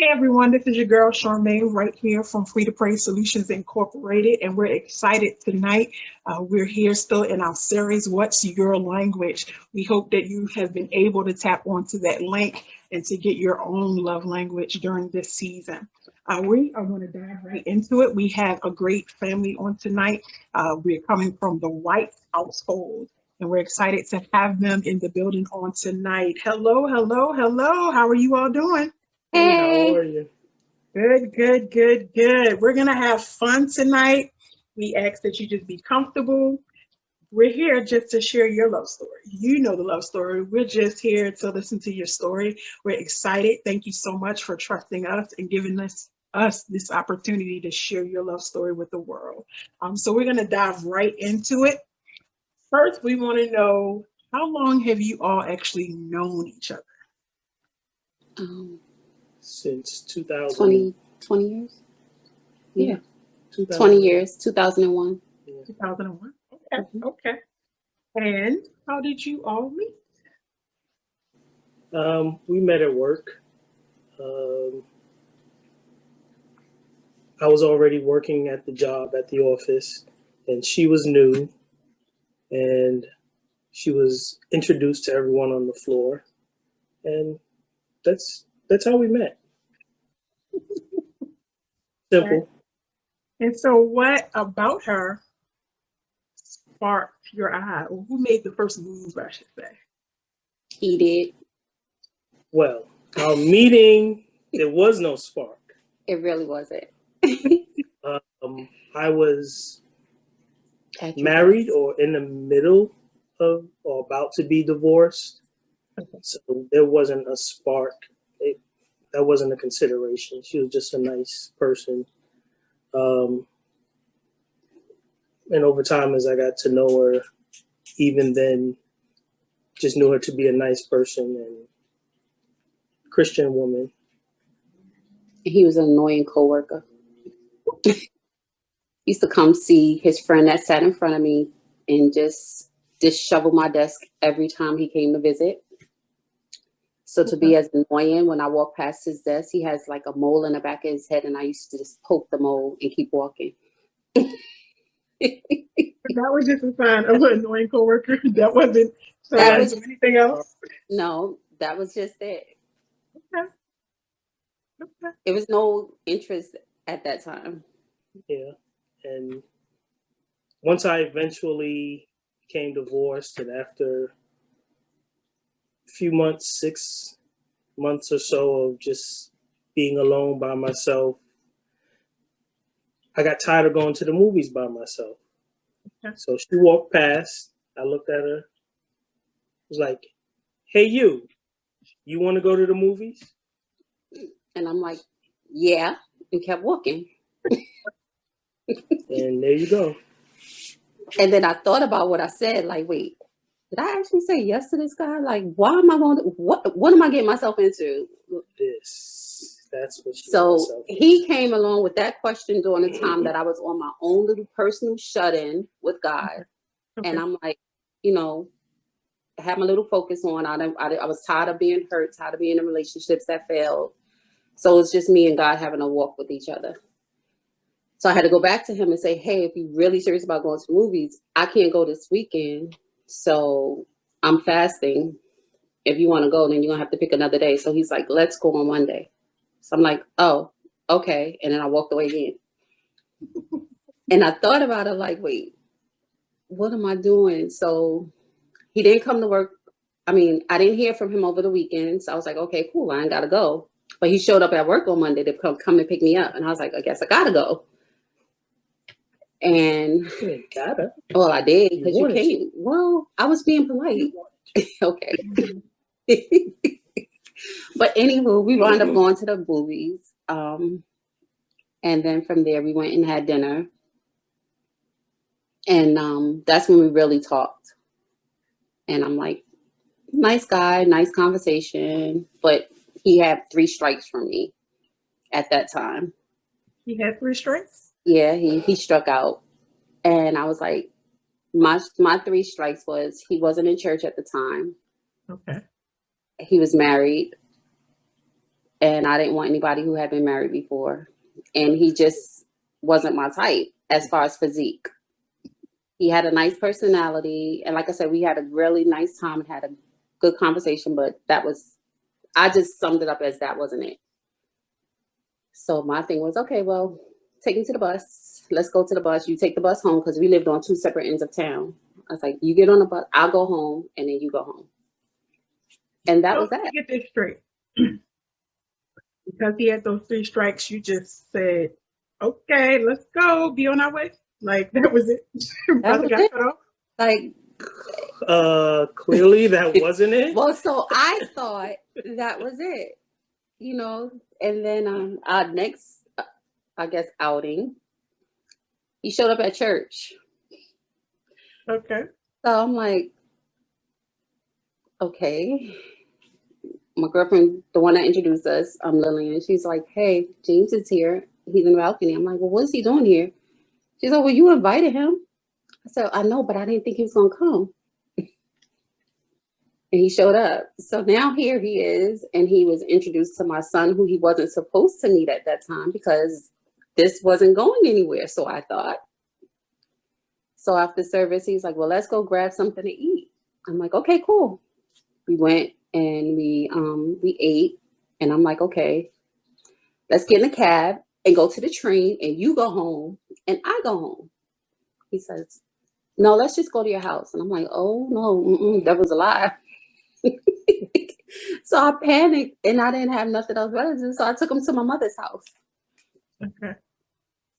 Hey everyone, this is your girl Charmaine right here from Free2Prayz Solutions Incorporated, and we're excited tonight. We're here still in our series, What's Your Language? We hope that you have been able to tap onto that link and to get your own love language during this season. We are going to dive right into it. We have a great family on tonight. We're coming from the White household, and we're excited to have them in the building on tonight. Hello, hello, hello. How are you all doing? Hey, how Hey, are you? Good, good, good, good. We're going to have fun tonight. We ask that you just be comfortable. We're here just to share your love story. You know the love story. We're just here to listen to your story. We're excited. Thank you so much for trusting us and giving us this opportunity to share your love story with the world. So we're going to dive right into it. First, we want to know, how long have you all actually known each other? um, Since 2000, 20 years? Yeah, 20 2000, years, 2001. yeah. 2001. Okay, Mhm. okay. And how did you all meet? We met at work. Um, I was already working at the job at the office, and she was new, and she was introduced to everyone on the floor, and that's how we met. Okay. Simple. And so, what about her sparked your eye? Or who made the first move, I should say? He did. Well, our meeting, there was no spark. It really wasn't. I was At your married best. or in the middle of or about to be divorced. So there wasn't a spark. That wasn't a consideration. She was just a nice person. Um, and over time, as I got to know her, even then, just knew her to be a nice person and Christian woman. He was an annoying coworker. Used to come see his friend that sat in front of me and just shovel my desk every time he came to visit. So to be Okay. as annoying when I walk past his desk, he has like a mole in the back of his head, and I used to just poke the mole and keep walking. That was just a sign of an annoying coworker. That wasn't That Yeah, signs was of anything else. no, that was just it. Okay. Okay. It was no interest at that time. yeah. And once I eventually became divorced, and after a few months, 6 months or so of just being alone by myself, I got tired of going to the movies by myself. Okay. So she walked past. I looked at her. Was like, "Hey, you want to go to the movies?" And I'm like, yeah, and kept walking. And there you go. And then I thought about what I said, like, wait, did I actually say yes to this guy? Like, why am I going to, what am I getting myself into? That's what she got So herself he into. came along with that question during the time that I was on my own little personal shut-in with God. And Okay. I'm like, you know, I had my little focus on. I was tired of being hurt, tired of being in relationships that failed. So it's just me and God having a walk with each other. So I had to go back to him and say, hey, if you're really serious about going to movies, I can't go this weekend. So I'm fasting. If you want to go, then you're going to have to pick another day. So he's like, let's go on Monday. So I'm like, oh, okay. And then I walked away again. And I thought about it like, wait, what am I doing? So he didn't come to work. I mean, I didn't hear from him over the weekend. So I was like, okay, cool. I ain't got to go. But he showed up at work on Monday to come and pick me up. And I was like, I guess I got to go. And You ain't gotta. well, I did You because you wanted to. came. Well, I was being polite. Okay. Mhm. But anywho, we wound up going to the movies. And then from there, we went and had dinner. And that's when we really talked. And I'm like, nice guy, nice conversation. But he had 3 strikes from me at that time. He had three strengths. Yeah, he struck out. And I was like, my 3 strikes was he wasn't in church at the time. Okay. He was married. and I didn't want anybody who had been married before. And he just wasn't my type as far as physique. He had a nice personality, and like I said, we had a really nice time and had a good conversation, but I just summed it up as that wasn't it. So my thing was, okay, well, take me to the bus. Let's go to the bus. You take the bus home, because we lived on two separate ends of town. I was like, you get on the bus, I'll go home, and then you go home. And that was that. Get this straight. Because he had those 3 strikes, you just said, okay, let's go, be on our way. Like, that was it. That was it. Like, clearly that wasn't it. well, so I thought that was it, and then our next, I guess, outing, he showed up at church. Okay. So I'm like, okay. My girlfriend, the one that introduced us, Lillian, she's like, hey, James is here. He's in the balcony. I'm like, well, what is he doing here? She's like, well, you invited him. I said, I know, but I didn't think he was going to come. And he showed up. So now here he is, and he was introduced to my son, who he wasn't supposed to meet at that time because this wasn't going anywhere, so I thought. So after service, he's like, well, let's go grab something to eat. I'm like, okay, cool. We went and we ate, and I'm like, okay, let's get in a cab and go to the train, and you go home and I go home. He says, no, let's just go to your house. And I'm like, oh no, that was a lie. So I panicked, and I didn't have nothing else better to do, so I took him to my mother's house. Okay.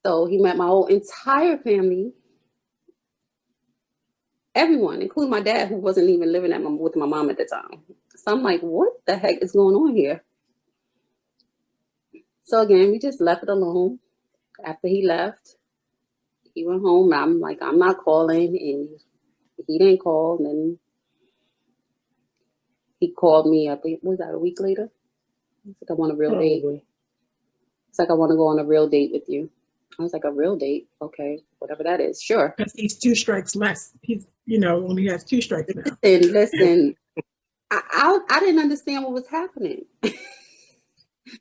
So he met my whole entire family, everyone, including my dad, who wasn't even living with my mom at the time. So I'm like, what the heck is going on here? So again, we just left it alone. After he left, he went home. I'm like, I'm not calling, and he didn't call. And then he called me up. Was that a week later? He's like, I want a real date. It's like, I want to go on a real date with you. I was like, a real date? Okay, whatever that is, sure. Because he's 2 strikes less. He's, only has 2 strikes now. Listen, I didn't understand what was happening.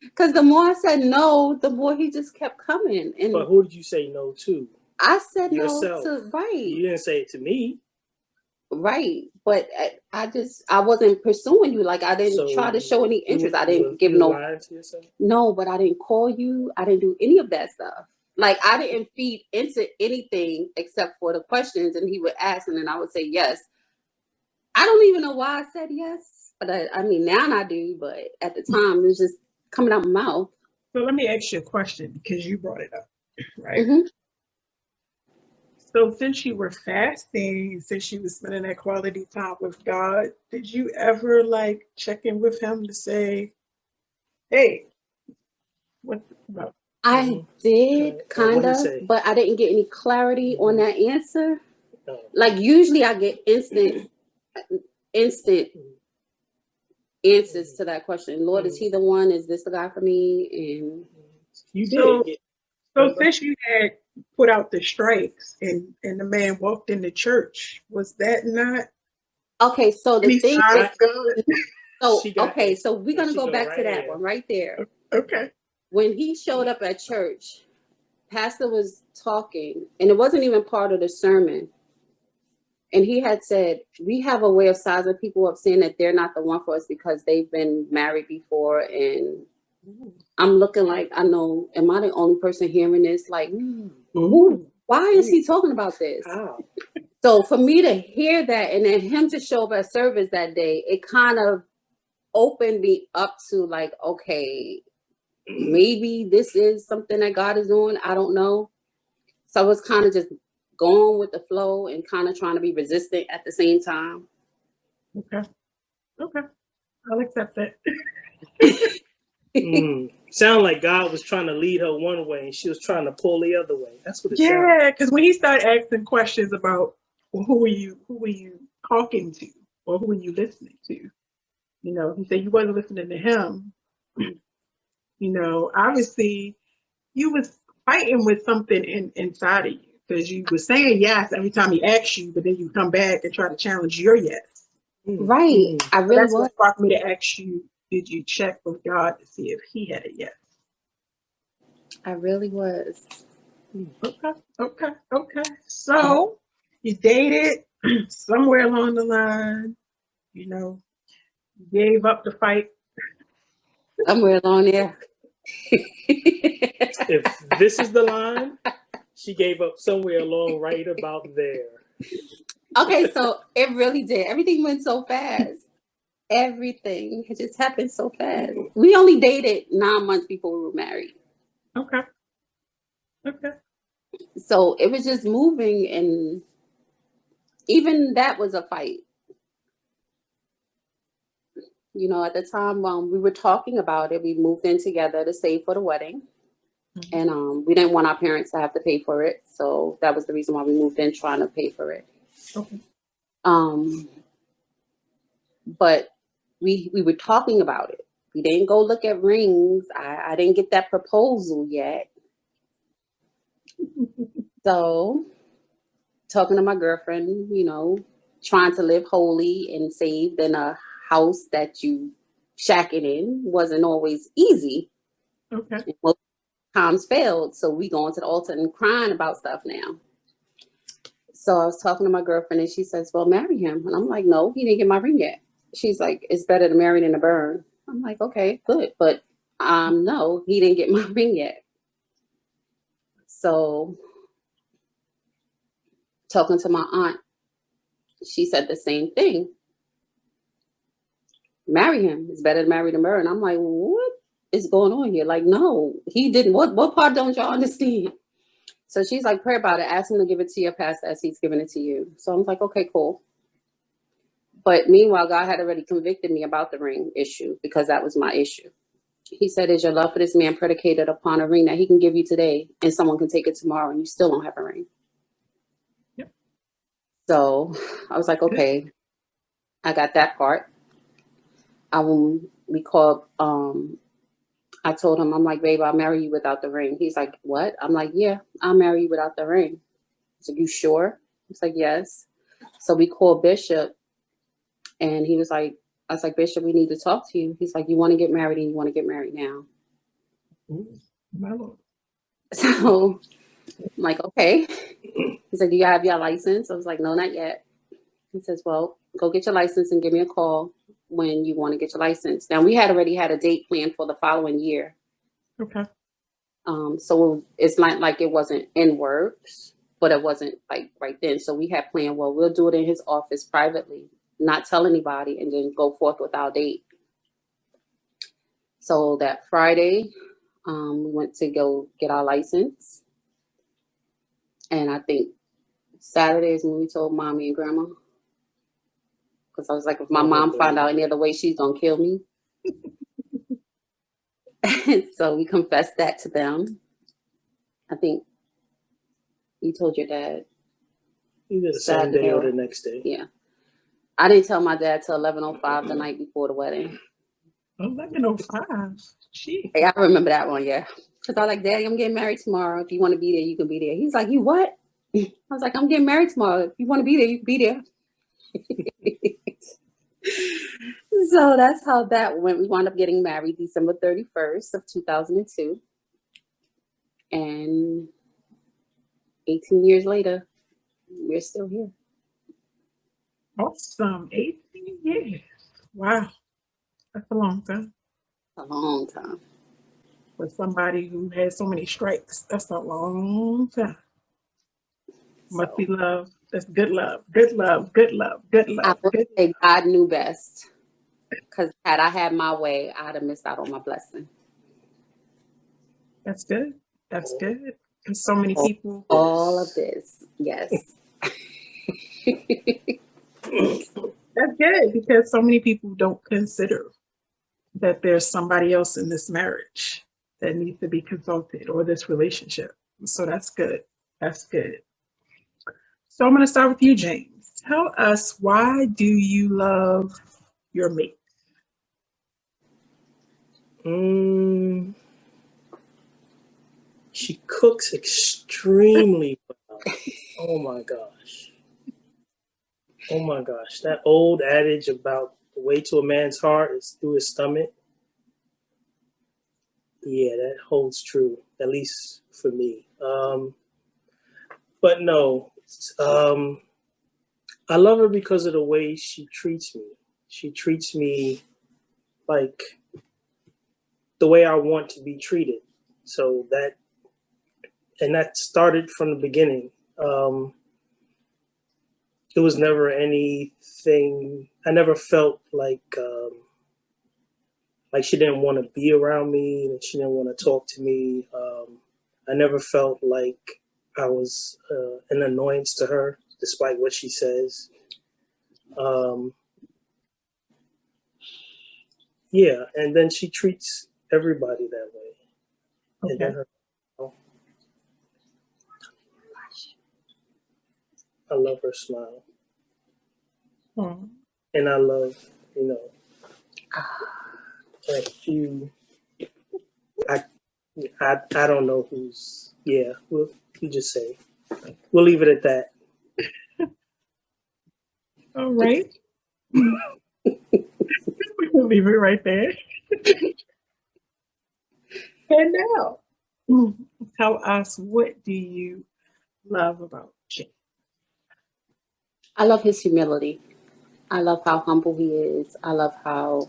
Because the more I said no, the more he just kept coming. And but who did you say no to? I said yourself. No to, right. You didn't say it to me. Right. But I wasn't pursuing you. Like, I didn't try to show any interest. I didn't give no. Lying to yourself? No, but I didn't call you. I didn't do any of that stuff. Like, I didn't feed into anything except for the questions, and he would ask, and then I would say yes. I don't even know why I said yes, but I mean, now I do, but at the time, it was just coming out my mouth. So let me ask you a question, because you brought it up, right? Mm-hmm. So since you were fasting, since you were spending that quality time with God, did you ever check in with him to say, hey, what's about? I did kind of, but I didn't get any clarity on that answer. No. Like, usually I get instant answers to that question. Lord, is he the one? Is this the guy for me? And you did. So since you had put out the strikes and the man walked into church, was that not? Okay, so the thing is, so we're gonna go back to that one right there. Okay. When he showed up at church, pastor was talking, and it wasn't even part of the sermon. And he had said, we have a way of sizing people up, saying that they're not the one for us because they've been married before. And I'm looking like, I know, am I the only person hearing this? Like, why is he talking about this? Oh. So for me to hear that, and then him to show up at service that day, it kind of opened me up to like, okay, maybe this is something that God is doing. I don't know. So I was kind of just going with the flow and kind of trying to be resistant at the same time. Okay. I'll accept that. Sound like God was trying to lead her one way and she was trying to pull the other way. That's what it sounds. Yeah, because when he started asking questions about, well, who are you talking to, or who are you listening to? He said you wasn't listening to him. Obviously you was fighting with something inside of you, because you were saying yes every time he asked you, but then you come back and try to challenge your yes. Right. I really That's what sparked me to ask you did you check with God to see if he had a yes? I really was. Okay. So you dated somewhere along the line, you gave up the fight. Somewhere along there. If this is the line, she gave up somewhere along right about there. Okay, so it really did. Everything went so fast. Everything. It just happened so fast. We only dated 9 months before we were married. Okay. So it was just moving, and even that was a fight. At the time we were talking about it, we moved in together to save for the wedding. And we didn't want our parents to have to pay for it. So that was the reason why we moved in, trying to pay for it. Okay. But we were talking about it. We didn't go look at rings. I didn't get that proposal yet. So talking to my girlfriend, trying to live holy and saved in a house that you shacking in wasn't always easy. Okay. Most times failed. So we going to the altar and crying about stuff now. So I was talking to my girlfriend and she says, well, marry him. And I'm like, no, he didn't get my ring yet. She's like, it's better to marry than to burn. I'm like, okay, good. But no, he didn't get my ring yet. So talking to my aunt, she said the same thing. Marry him. It's better to marry than burn. I'm like, what is going on here? Like, no, he didn't. What part don't y'all understand? So she's like, pray about it. Ask him to give it to your pastor as he's giving it to you. So I'm like, okay, cool. But meanwhile, God had already convicted me about the ring issue because that was my issue. He said, is your love for this man predicated upon a ring that he can give you today and someone can take it tomorrow and you still don't have a ring? Yep. So I was like, okay, I got that part. I told him, I'm like, babe, I'll marry you without the ring. He's like, what? I'm like, yeah, I'll marry you without the ring. So you sure? He's like, yes. So we called Bishop and he was like, I was like, Bishop, we need to talk to you. He's like, you want to get married and you want to get married now. Ooh, my Lord. So I'm like, okay. He said, do you have your license? I was like, no, not yet. He says, well, go get your license and give me a call when you want to get your license. Now, we had already had a date planned for the following year. Okay. So it's not like it wasn't in works, but it wasn't like right then. So we had planned, well, we'll do it in his office privately, not tell anybody, and then go forth with our date. So that Friday, we went to go get our license. And I think Saturday is when we told mommy and grandma. Because I was like, if my mom found out any other way, she's going to kill me. So we confessed that to them. I think you told your dad. Either the same day or the next day. Yeah. I didn't tell my dad till 11:05 the night before the wedding. 11:05. Gee. Yeah, I remember that one, yeah. Because I was like, Daddy, I'm getting married tomorrow. If you want to be there, you can be there. He's like, you what? I was like, I'm getting married tomorrow. If you want to be there, you can be there. So that's how that went. We wound up getting married December 31st of 2002. And 18 years later, we're still here. Awesome. 18 years. Wow. That's a long time. A long time. For somebody who has so many strikes, that's a long time. Must be love. That's good love. Good love. Good love. Good love. I would say God knew best. Because had I had my way, I'd have missed out on my blessing. That's good. That's good. And so many people. All of this. Yes. That's good because so many people don't consider that there's somebody else in this marriage that needs to be consulted or this relationship. So that's good. That's good. So I'm going to start with you, James. Tell us, why do you love your mate? She cooks extremely well. Oh my gosh. Oh my gosh. That old adage about the way to a man's heart is through his stomach Yeah, that holds true, at least for me. But no, I love her because of the way she treats me. She treats me like the way I want to be treated. So that started from the beginning. It was never anything. I never felt like she didn't want to be around me and she didn't want to talk to me. I never felt like I was an annoyance to her, despite what she says. Yeah, and then she treats everybody that way. Okay. And then I love her smile. Hmm. And I love, a few. I don't know who's. Yeah, you just say. We'll leave it at that. All right. We'll leave it right there. And now, tell us, what do you love about Jay? I love his humility. I love how humble he is. I love how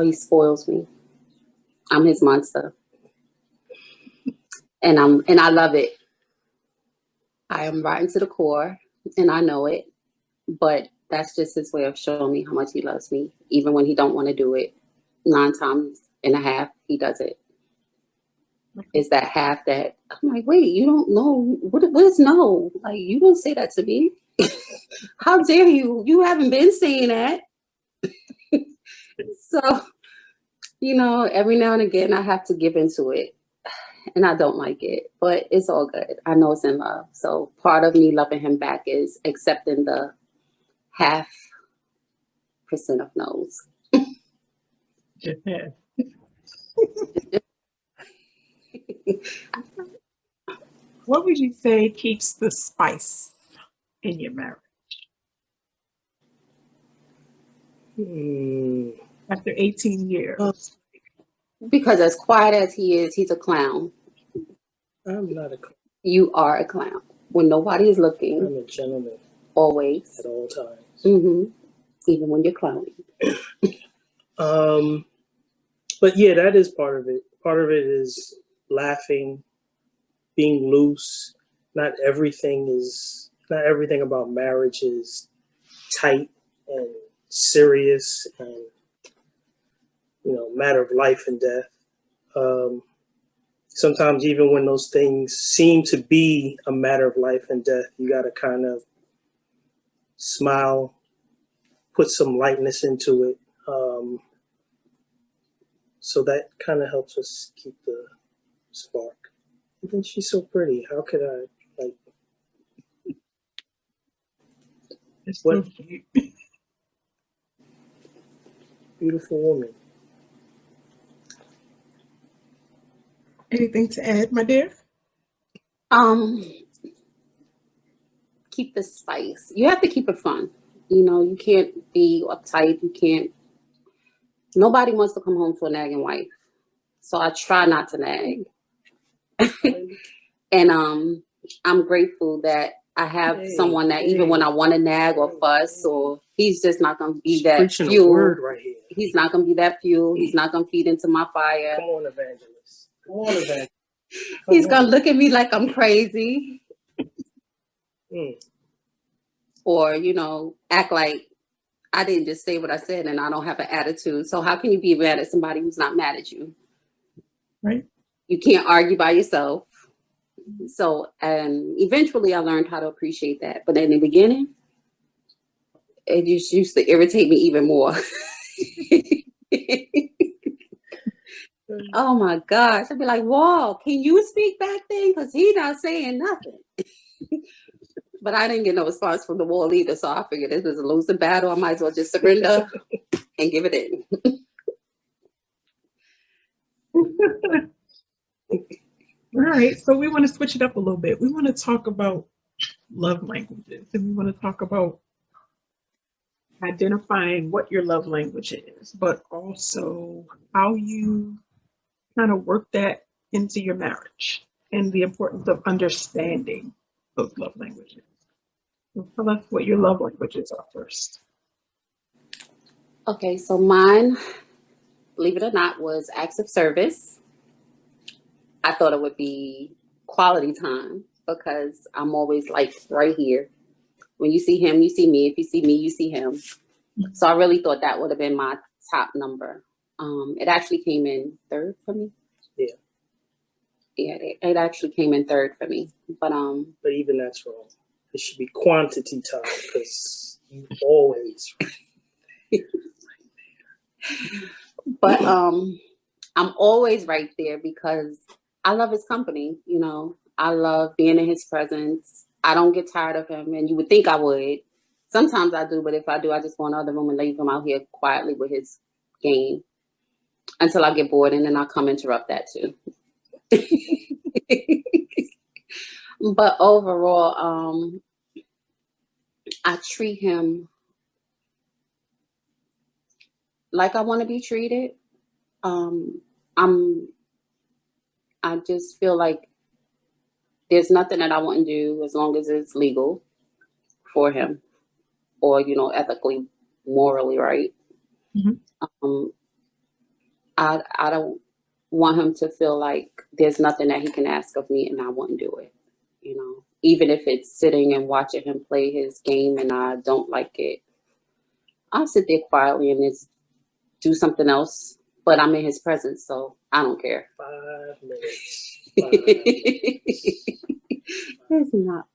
he spoils me. I'm his monster. And I love it. I am rotten to the core and I know it, but that's just his way of showing me how much he loves me. Even when he don't want to do it, 9 times and a half, he does it. Is that half that I'm like, wait, you don't know what is no? Like, you don't say that to me. How dare you? You haven't been saying that. So, every now and again I have to give into it. And I don't like it, but it's all good. I know it's in love. So part of me loving him back is accepting the 0.5% of no's. Just that. What would you say keeps the spice in your marriage? After 18 years. Because as quiet as he is, he's a clown. I'm not a clown. You are a clown. When nobody is looking. I'm a gentleman. Always. At all times. Mm-hmm. Even when you're clowning. But yeah, that is part of it. Part of it is laughing, being loose. Not everything about marriage is tight and serious and matter of life and death. Sometimes even when those things seem to be a matter of life and death, you got to kind of smile, put some lightness into it. So that kind of helps us keep the spark. And then she's so pretty. How could I It's what so cute. beautiful woman. Anything to add, my dear? Keep the spice. You have to keep it fun. You can't be uptight. Nobody wants to come home to a nagging wife. So I try not to nag. And I'm grateful that I have someone that even when I want to nag or fuss, or he's just not going to be that fuel. Word right here. He's not going to be that fuel. He's not going to feed into my fire. Come on, evangelist. Come on, evangelist. He's going to look at me like I'm crazy. Or, act like I didn't just say what I said and I don't have an attitude. So how can you be mad at somebody who's not mad at you? Right. You can't argue by yourself. So, and eventually I learned how to appreciate that. But in the beginning, it just used to irritate me even more. Oh my gosh. I'd be like, whoa, can you speak back then? Because he's not saying nothing. But I didn't get no response from the wall either. So I figured this was a losing battle. I might as well just surrender and give it in. All right. So we want to switch it up a little bit. We want to talk about love languages, and we want to talk about identifying what your love language is, but also how you kind of work that into your marriage and the importance of understanding those love languages. So tell us what your love languages are first. Okay, so mine, believe it or not, was acts of service. I thought it would be quality time because I'm always like right here. When you see him, you see me. If you see me, you see him. So I really thought that would have been my top number. It actually came in third for me. Yeah. Yeah, it actually came in third for me. But even that's wrong. It should be quantity time because you always. But I'm always right there because I love his company. You know, I love being in his presence. I don't get tired of him, and you would think I would. Sometimes I do, but if I do, I just go in the other room and leave him out here quietly with his game until I get bored, and then I'll come interrupt that too. But overall, I treat him like I want to be treated. I just feel like there's nothing that I wouldn't do as long as it's legal for him or, you know, ethically, morally right. Mm-hmm. I don't want him to feel like there's nothing that he can ask of me and I wouldn't do it. You know, even if it's sitting and watching him play his game and I don't like it, I'll sit there quietly and just do something else. But I'm in his presence, so I don't care. 5 minutes. 5 minutes. It's not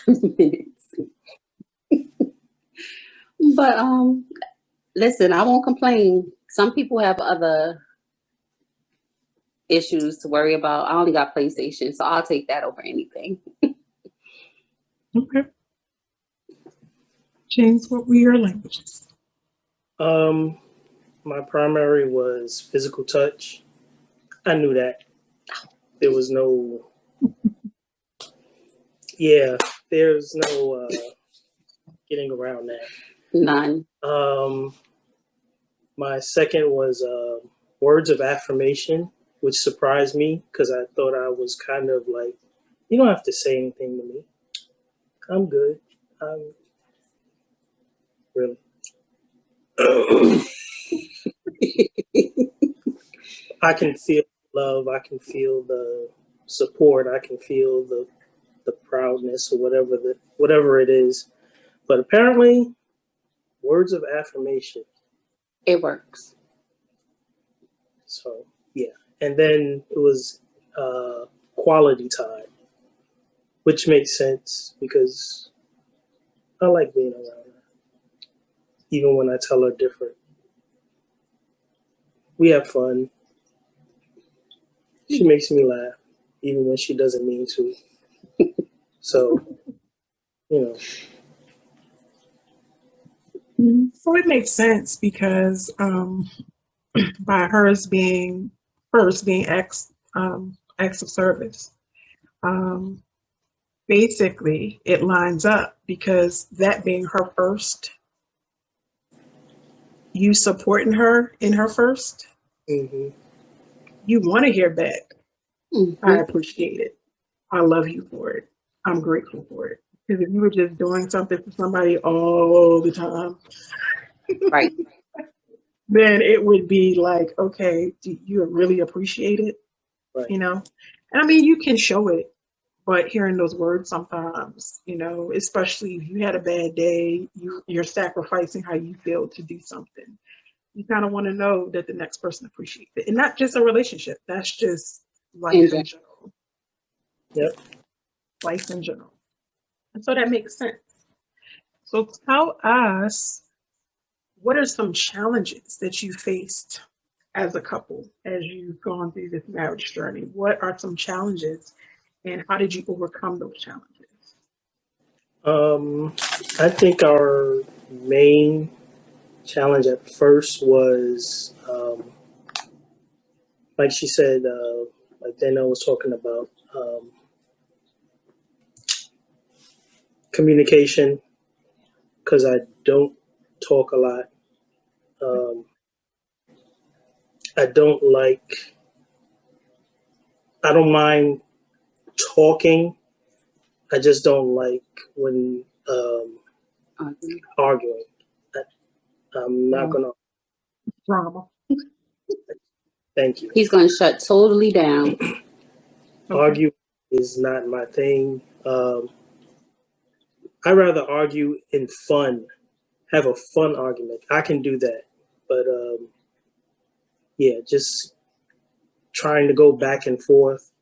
5 minutes. But listen, I won't complain. Some people have other issues to worry about. I only got PlayStation, so I'll take that over anything. Okay. James, what were your languages? My primary was physical touch. I knew that. There was no. Yeah, there's no getting around that. None. My second was words of affirmation, which surprised me because I thought I was kind of like, you don't have to say anything to me. I'm good. I'm really. I can feel love. I can feel the support. I can feel the proudness or whatever it is. But apparently, words of affirmation. It works. So yeah, and then it was quality time, which makes sense because I like being around her, even when I tell her different. We have fun. She makes me laugh, even when she doesn't mean to. So, you know. So it makes sense because by hers being first being acts of service, basically it lines up because that being her first, you supporting her in her first, Mm-hmm. you want to hear back. Mm-hmm. I appreciate it. I love you for it. I'm grateful for it. Because if you were just doing something for somebody all the time, Right. then it would be like, okay, do you really appreciate it? Right. You know? And I mean, you can show it, but hearing those words sometimes, you know, especially if you had a bad day, you're sacrificing how you feel to do something. You kind of want to know that the next person appreciates it. And not just a relationship, that's just life in general. Yep. Life in general. And so that makes sense. So tell us, what are some challenges that you faced as a couple as you've gone through this marriage journey? What are some challenges and how did you overcome those challenges? I think our main challenge at first was, like she said, like Dana was talking about, communication, because I don't talk a lot. I don't mind talking. I just don't like when arguing. I'm not gonna. Drama. Thank you. He's gonna shut totally down. Argue is not my thing. I rather argue in fun, have a fun argument. I can do that, but yeah, just trying to go back and forth.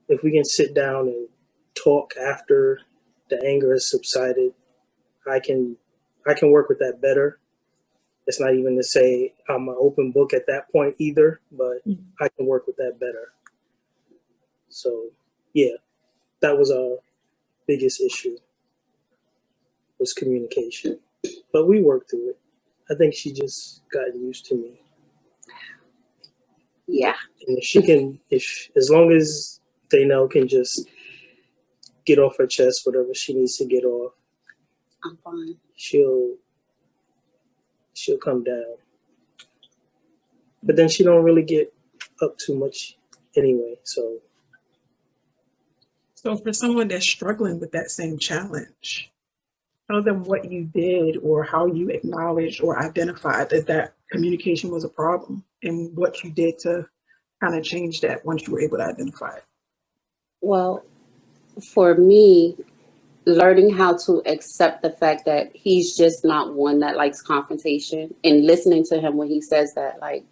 If we can sit down and talk after the anger has subsided, I can work with that better. It's not even to say I'm an open book at that point either, but I can work with that better. So yeah, that was our biggest issue, was communication. But we worked through it. I think she just got used to me. Yeah. And if she can, as long as Dana can just get off her chest whatever she needs to get off, I'm fine. She'll come down. But then she don't really get up too much anyway. So for someone that's struggling with that same challenge, tell them what you did or how you acknowledged or identified that communication was a problem and what you did to kind of change that once you were able to identify it. Well, for me, learning how to accept the fact that he's just not one that likes confrontation, and listening to him when he says that, like,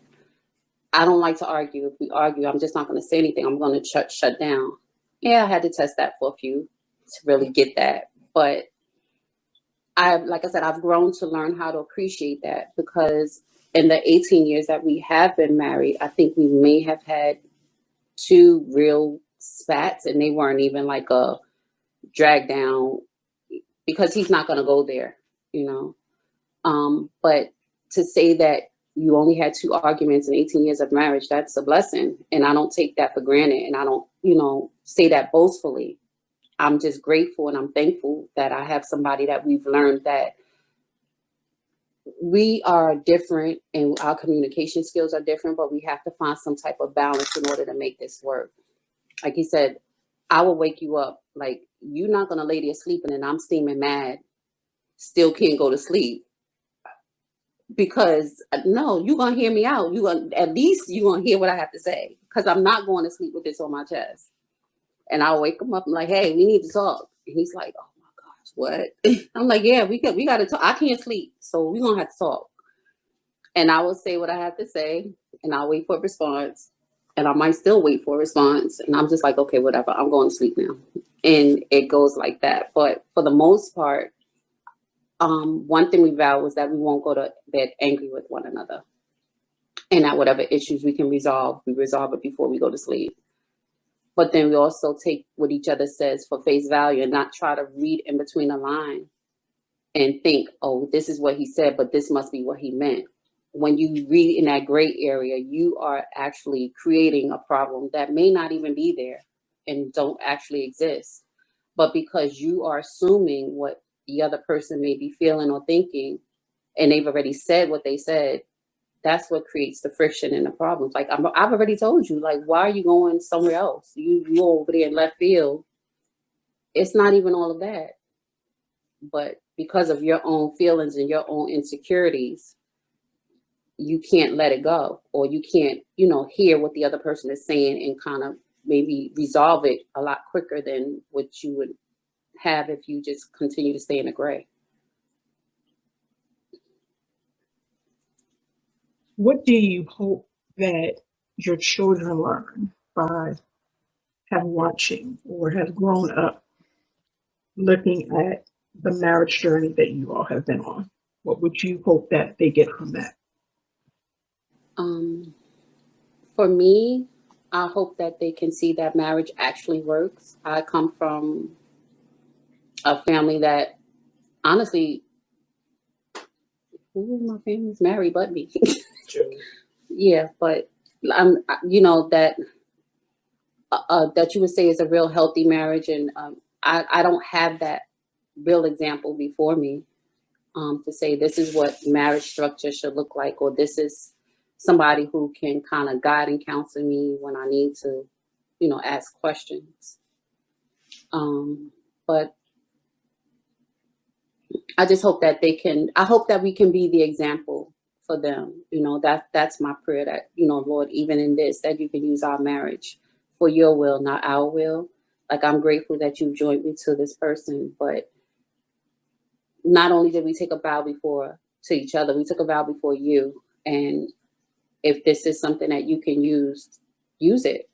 I don't like to argue. If we argue, I'm just not going to say anything. I'm going to shut down. Yeah, I had to test that for a few to really get that. But like I said, I've grown to learn how to appreciate that, because in the 18 years that we have been married, I think we may have had 2 real spats, and they weren't even like a drag down, because he's not going to go there, you know. But to say that you only had 2 arguments in 18 years of marriage, that's a blessing. And I don't take that for granted. And I don't, say that boastfully. I'm just grateful and I'm thankful that I have somebody that we've learned that we are different and our communication skills are different, but we have to find some type of balance in order to make this work. Like he said, I will wake you up. Like, you're not going to lay there sleeping and I'm steaming mad, still can't go to sleep. Because no, you're going to hear me out. At least you're going to hear what I have to say, because I'm not going to sleep with this on my chest. And I'll wake him up and like, hey, we need to talk. And he's like, oh my gosh, what? I'm like, yeah, we got to talk. I can't sleep, so we're going to have to talk. And I will say what I have to say, and I'll wait for a response. And I might still wait for a response. And I'm just like, okay, whatever, I'm going to sleep now. And it goes like that. But for the most part, one thing we vowed was that we won't go to bed angry with one another. And that whatever issues we can resolve, we resolve it before we go to sleep. But then we also take what each other says for face value and not try to read in between the line and think, oh, this is what he said, but this must be what he meant. When you read in that gray area, you are actually creating a problem that may not even be there and don't actually exist. But because you are assuming what the other person may be feeling or thinking, and they've already said what they said, that's what creates the friction and the problems. Like, I've already told you, like, why are you going somewhere else? You over there in left field. It's not even all of that. But because of your own feelings and your own insecurities, you can't let it go, or you can't, hear what the other person is saying and kind of maybe resolve it a lot quicker than what you would have if you just continue to stay in the gray. What do you hope that your children learn by watching or have grown up looking at the marriage journey that you all have been on? What would you hope that they get from that? For me, I hope that they can see that marriage actually works. I come from a family that, honestly, who in my family's married but me? Yeah, but I'm, that you would say is a real healthy marriage, and I don't have that real example before me, to say this is what marriage structure should look like, or this is somebody who can kind of guide and counsel me when I need to, ask questions. But I just hope that I hope that we can be the example for them. That's my prayer, that, Lord, even in this, that you can use our marriage for your will, not our will. Like, I'm grateful that you joined me to this person, but not only did we take a vow to each other, we took a vow before you. And if this is something that you can use it,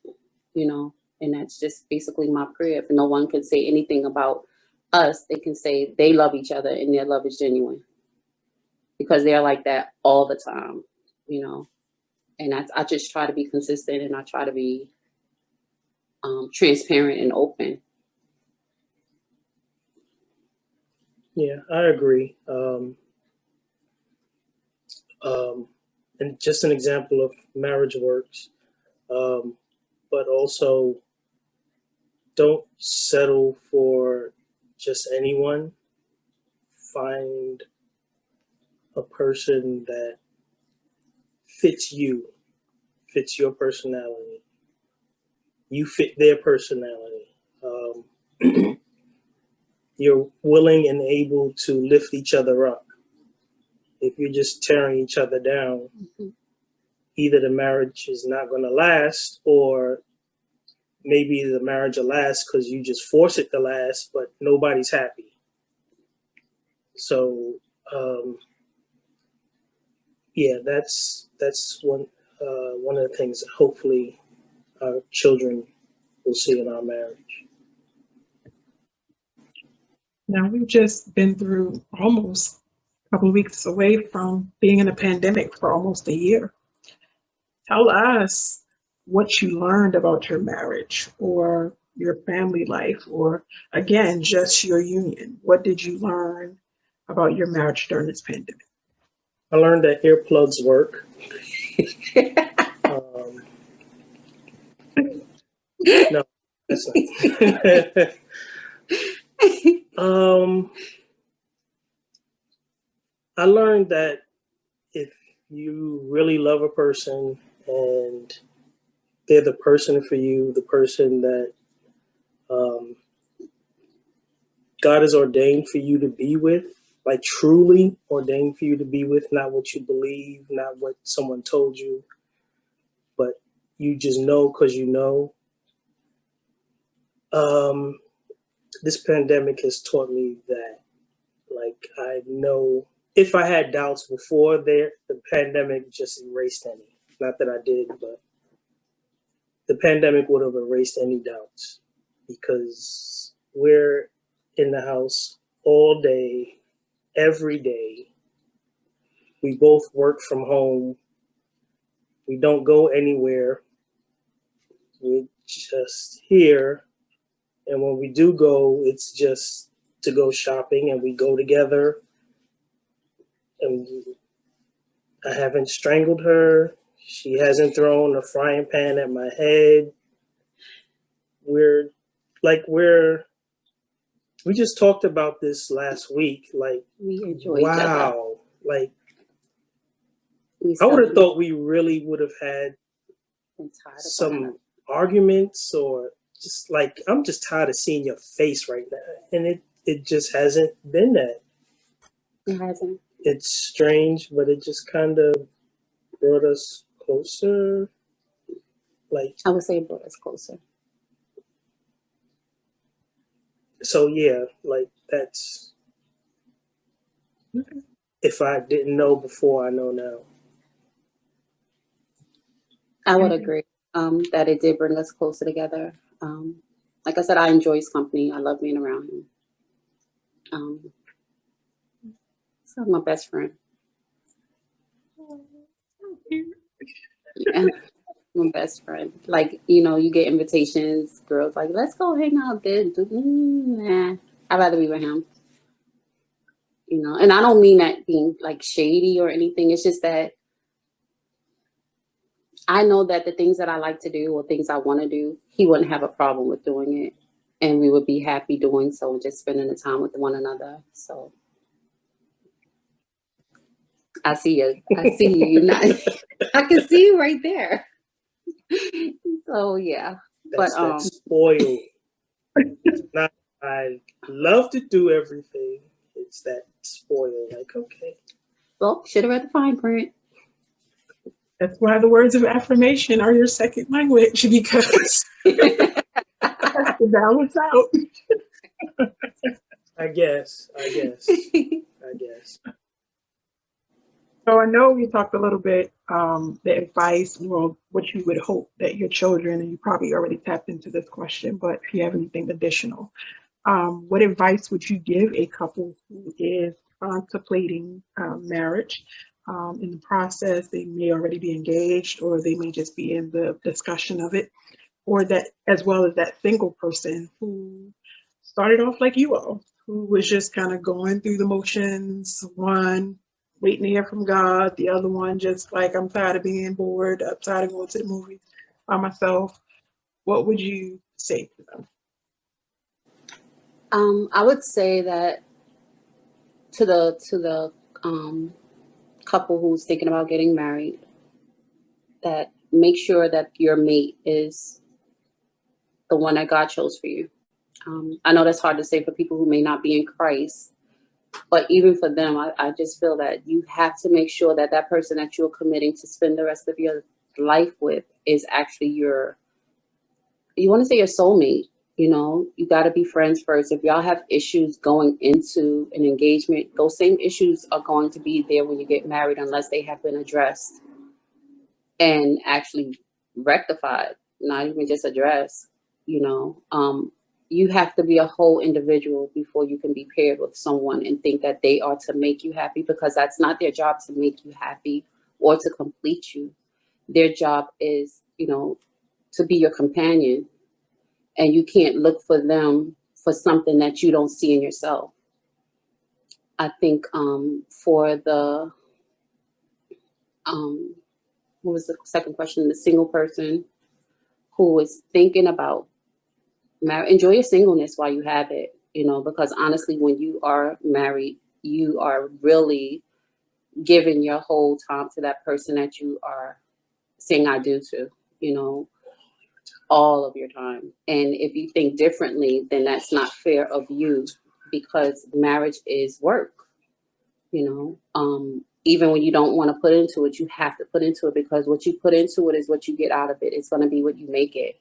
and that's just basically my prayer. If no one can say anything about us, they can say they love each other and their love is genuine, because they're like that all the time, and I just try to be consistent, and I try to be transparent and open. Yeah, I agree. And just an example of marriage works, but also don't settle for just anyone. Find a person that fits you, fits your personality. You fit their personality. You're willing and able to lift each other up. If you're just tearing each other down, either the marriage is not going to last, or maybe the marriage will last because you just force it to last, but nobody's happy. So, yeah, that's one of the things that hopefully our children will see in our marriage. Now, we've just been through almost a couple of weeks away from being in a pandemic for almost a year. Tell us what you learned about your marriage or your family life, or again, just your union. What did you learn about your marriage during this pandemic? I learned that earplugs work. No, that's not. I learned that if you really love a person and they're the person for you, the person that God has ordained for you to be with, like truly ordained for you to be with, not what you believe, not what someone told you, but you just know because you know. This pandemic has taught me that, like, I know if I had doubts before the pandemic just erased any. Not that I did, but the pandemic would have erased any doubts, because we're in the house all day, every day. We both work from home. We don't go anywhere. We're just here. And when we do go, it's just to go shopping, and we go together. And I haven't strangled her. She hasn't thrown a frying pan at my head. We just talked about this last week. Like, We enjoy wow. each other. Like, I would have thought we really would have had some arguments, or just like, I'm just tired of seeing your face right now. And it just hasn't been that. It hasn't. It's strange, but it just kind of brought us closer. Like, I would say it brought us closer. So yeah, like, that's, if I didn't know before, I know now. I would agree that it did bring us closer together. Like I said, I enjoy his company. I love being around him. He's my best friend. Yeah, my best friend. Like, you get invitations, girls like, let's go hang out there. Nah, I'd rather be with him. And I don't mean that being like shady or anything. It's just that I know that the things that I like to do or things I want to do, he wouldn't have a problem with doing it. and we would be happy doing so and just spending the time with one another. So I see you. I see you. You're not. I can see you right there. So yeah, That's that spoiled. It's not. I love to do everything. It's that spoiled. Like, okay. well, should have read the fine print. That's why the words of affirmation are your second language, because to balance out. I guess. So I know we talked a little bit the advice, or what you would hope that your children, and you probably already tapped into this question, but if you have anything additional, what advice would you give a couple who is contemplating marriage? In the process, they may already be engaged, or they may just be in the discussion of it, or that, as well as that single person who started off like you all, who was just kind of going through the motions, one waiting to hear from God, the other one just like, I'm tired of being bored, I'm tired of going to the movies by myself. What would you say to them? I would say that to the couple who's thinking about getting married, that make sure that your mate is the one that God chose for you. I know that's hard to say for people who may not be in Christ, but even for them, I just feel that you have to make sure that that person that you're committing to spend the rest of your life with is actually you want to say your soulmate. You know, you got to be friends first. If y'all have issues going into an engagement, those same issues are going to be there when you get married, unless they have been addressed and actually rectified, not even just addressed. You know, you have to be a whole individual before you can be paired with someone and think that they are to make you happy, because that's not their job to make you happy or to complete you. Their job is, you know, to be your companion, and you can't look for them for something that you don't see in yourself. I think for the what was the second question? The single person who is thinking about marriage, enjoy your singleness while you have it, you know, because honestly, when you are married, you are really giving your whole time to that person that you are saying I do to, you know, all of your time. And if you think differently, then that's not fair of you, because marriage is work, you know. Even when you don't want to put into it, you have to put into it, because what you put into it is what you get out of it. It's going to be what you make it.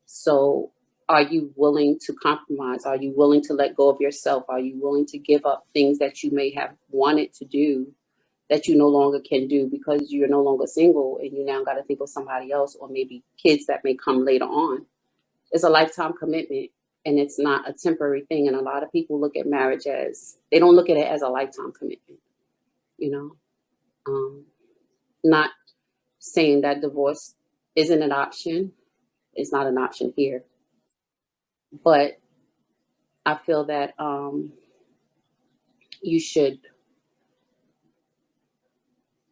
So are you willing to compromise? Are you willing to let go of yourself? Are you willing to give up things that you may have wanted to do that you no longer can do because you're no longer single and you now got to think of somebody else, or maybe kids that may come later on? It's a lifetime commitment, and it's not a temporary thing. And a lot of people look at marriage as, they don't look at it as a lifetime commitment, you know. Not saying that divorce isn't an option. It's not an option here. But I feel that you should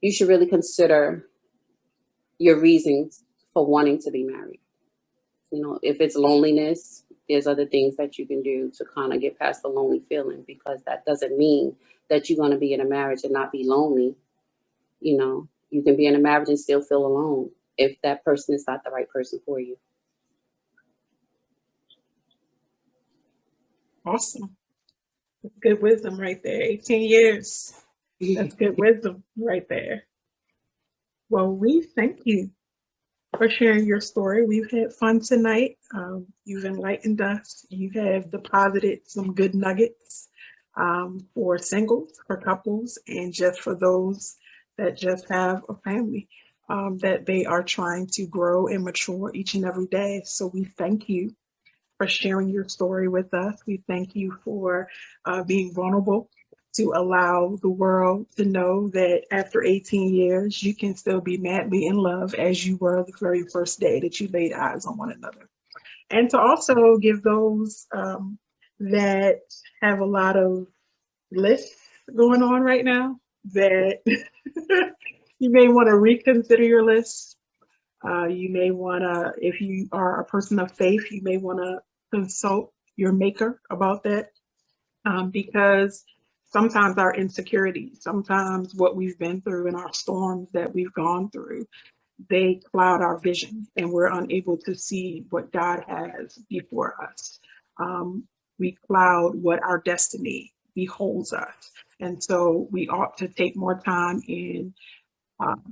really consider your reasons for wanting to be married. You know, if it's loneliness, there's other things that you can do to kind of get past the lonely feeling, because that doesn't mean that you're going to be in a marriage and not be lonely. You know, you can be in a marriage and still feel alone if that person is not the right person for you. Awesome. That's good wisdom right there. 18 years. That's good wisdom right there. Well, we thank you for sharing your story. We've had fun tonight. You've enlightened us. You have deposited some good nuggets for singles, for couples, and just for those that just have a family that they are trying to grow and mature each and every day. So we thank you for sharing your story with us. We thank you for being vulnerable, to allow the world to know that after 18 years, you can still be madly in love as you were the very first day that you laid eyes on one another. And to also give those that have a lot of lists going on right now, that you may want to reconsider your list. You may want to, if you are a person of faith, you may want to consult your maker about that, because sometimes our insecurities, sometimes what we've been through and our storms that we've gone through, they cloud our vision and we're unable to see what God has before us. We cloud what our destiny beholds us. And so we ought to take more time in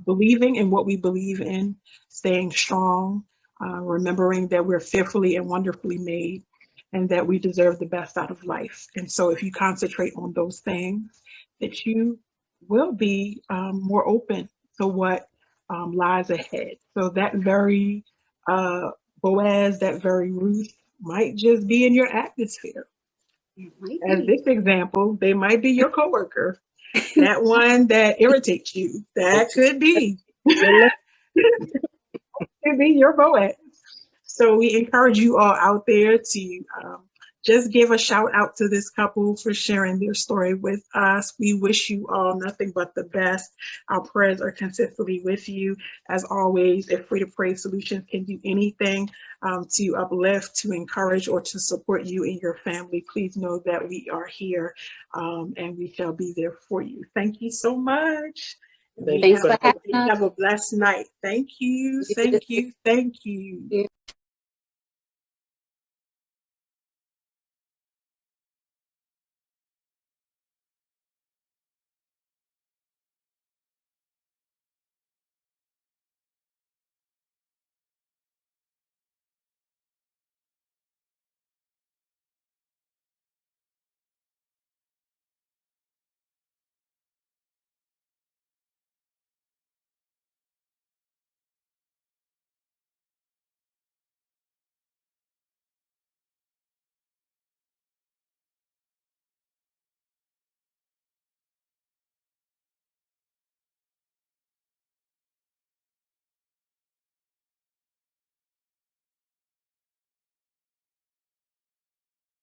believing in what we believe in, staying strong, remembering that we're fearfully and wonderfully made and that we deserve the best out of life. And so if you concentrate on those things, that you will be more open to what lies ahead. So that very Boaz, that very Ruth might just be in your atmosphere. As this example, they might be your coworker, that one that irritates you. That could be. Could be your Boaz. So we encourage you all out there to just give a shout out to this couple for sharing their story with us. We wish you all nothing but the best. Our prayers are consistently with you. As always, if Free2Prayz Solutions can do anything to uplift, to encourage, or to support you and your family, please know that we are here and we shall be there for you. Thank you so much. Thanks for having us. Have a blessed night. Thank you. Thank you. Thank you.